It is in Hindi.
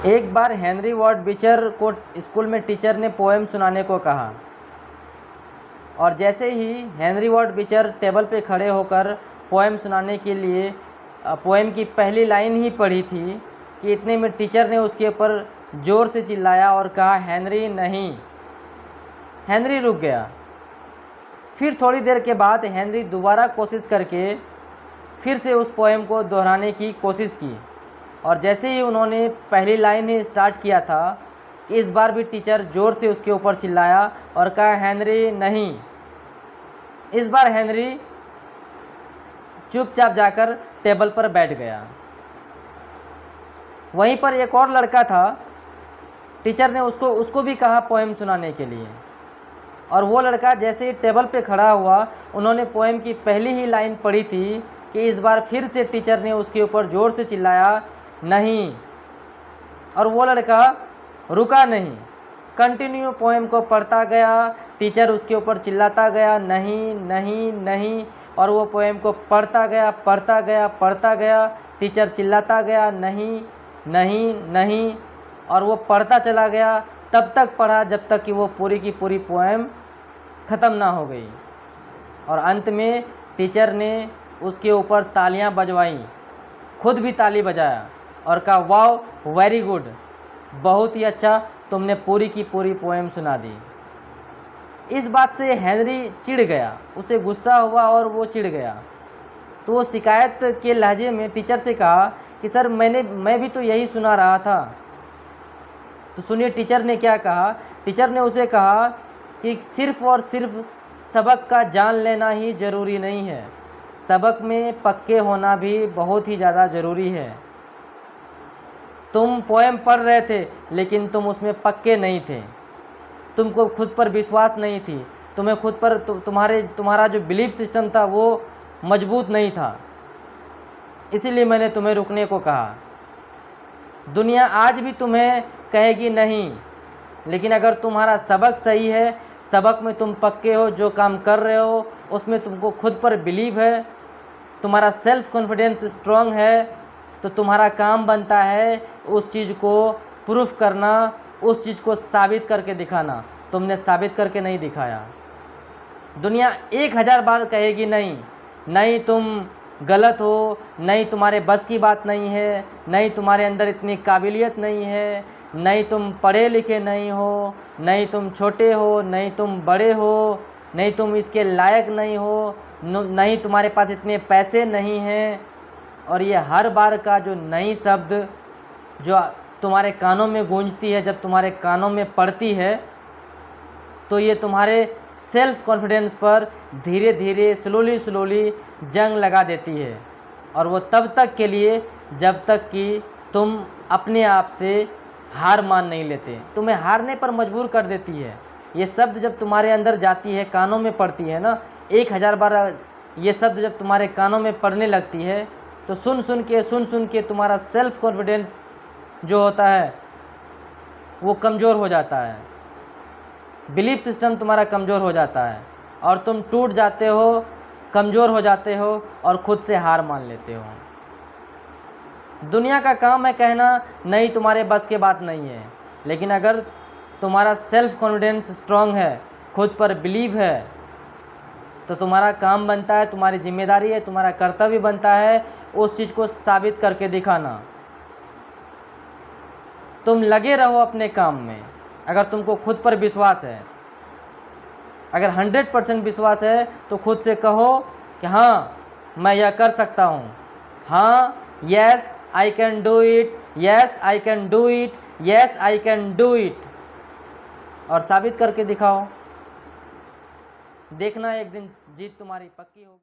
एक बार हेनरी वॉर्ड बीचर को स्कूल में टीचर ने पोएम सुनाने को कहा और जैसे ही हेनरी वॉर्ड बीचर टेबल पे खड़े होकर पोएम सुनाने के लिए पोएम की पहली लाइन ही पढ़ी थी कि इतने में टीचर ने उसके ऊपर ज़ोर से चिल्लाया और कहा, हेनरी नहीं। हेनरी रुक गया। फिर थोड़ी देर के बाद हेनरी दोबारा कोशिश करके फिर से उस पोएम को दोहराने की कोशिश की और जैसे ही उन्होंने पहली लाइन ही स्टार्ट किया था, इस बार भी टीचर ज़ोर से उसके ऊपर चिल्लाया और कहा, हेनरी नहीं। इस बार हेनरी चुपचाप जाकर टेबल पर बैठ गया। वहीं पर एक और लड़का था। टीचर ने उसको भी कहा पोएम सुनाने के लिए और वो लड़का जैसे ही टेबल पे खड़ा हुआ, उन्होंने पोएम की पहली ही लाइन पढ़ी थी कि इस बार फिर से टीचर ने उसके ऊपर ज़ोर से चिल्लाया, नहीं। और वो लड़का रुका नहीं, कंटिन्यू पोएम को पढ़ता गया। टीचर उसके ऊपर चिल्लाता गया, नहीं नहीं नहीं, और वो पोएम को पढ़ता गया पढ़ता गया पढ़ता गया। टीचर चिल्लाता गया, नहीं नहीं नहीं, और वो पढ़ता चला गया। तब तक पढ़ा जब तक कि वो पूरी की पूरी पोएम ख़त्म ना हो गई। और अंत में टीचर ने उसके ऊपर तालियां बजवाईं, खुद भी ताली बजाया और कहा, वाओ वेरी गुड, बहुत ही अच्छा, तुमने पूरी की पूरी पोएम सुना दी। इस बात से हेनरी चिढ़ गया, उसे गुस्सा हुआ और वो चिढ़ गया। तो वो शिकायत के लहजे में टीचर से कहा कि सर मैं भी तो यही सुना रहा था। तो सुनिए टीचर ने क्या कहा। टीचर ने उसे कहा कि सिर्फ़ और सिर्फ सबक का जान लेना ही ज़रूरी नहीं है, सबक में पक्के होना भी बहुत ही ज़्यादा ज़रूरी है। तुम पोएम पढ़ रहे थे लेकिन तुम उसमें पक्के नहीं थे, तुमको खुद पर विश्वास नहीं थी, तुम्हें खुद पर तुम्हारा जो बिलीफ सिस्टम था वो मजबूत नहीं था, इसीलिए मैंने तुम्हें रुकने को कहा। दुनिया आज भी तुम्हें कहेगी नहीं, लेकिन अगर तुम्हारा सबक सही है, सबक में तुम पक्के हो, जो काम कर रहे हो उसमें तुमको खुद पर बिलीव है, तुम्हारा सेल्फ कॉन्फिडेंस स्ट्रॉन्ग है, तो तुम्हारा काम बनता है उस चीज़ को प्रूफ करना, उस चीज़ को साबित करके दिखाना। तुमने साबित करके नहीं दिखाया। दुनिया 1000 बार कहेगी नहीं, नहीं तुम गलत हो, नहीं तुम्हारे बस की बात नहीं है, नहीं तुम्हारे अंदर इतनी काबिलियत नहीं है, नहीं तुम पढ़े लिखे नहीं हो, नहीं तुम छोटे हो, नहीं तुम बड़े हो, नहीं तुम इसके लायक नहीं हो, नहीं तुम्हारे पास इतने पैसे नहीं हैं। और ये हर बार का जो नई शब्द जो तुम्हारे कानों में गूंजती है, जब तुम्हारे कानों में पड़ती है, तो ये तुम्हारे सेल्फ कॉन्फिडेंस पर धीरे धीरे स्लोली जंग लगा देती है। और वो तब तक के लिए जब तक कि तुम अपने आप से हार मान नहीं लेते, तुम्हें हारने पर मजबूर कर देती है। ये शब्द जब तुम्हारे अंदर जाती है, कानों में पड़ती है ना, 1000 बार ये शब्द जब तुम्हारे कानों में पड़ने लगती है, तो सुन सुन के तुम्हारा सेल्फ कॉन्फिडेंस जो होता है वो कमज़ोर हो जाता है, बिलीफ सिस्टम तुम्हारा कमज़ोर हो जाता है और तुम टूट जाते हो, कमज़ोर हो जाते हो और ख़ुद से हार मान लेते हो। दुनिया का काम है कहना नहीं, तुम्हारे बस की बात नहीं है, लेकिन अगर तुम्हारा सेल्फ कॉन्फिडेंस स्ट्रॉन्ग है, खुद पर बिलीव है, तो तुम्हारा काम बनता है, तुम्हारी जिम्मेदारी है, तुम्हारा कर्तव्य बनता है उस चीज़ को साबित करके दिखाना। तुम लगे रहो अपने काम में। अगर तुमको खुद पर विश्वास है, अगर 100% विश्वास है, तो खुद से कहो कि हाँ मैं यह कर सकता हूँ, हाँ yes I can do it, yes I can do it, yes I can do it, और साबित करके दिखाओ। देखना एक दिन जीत तुम्हारी पक्की होगी।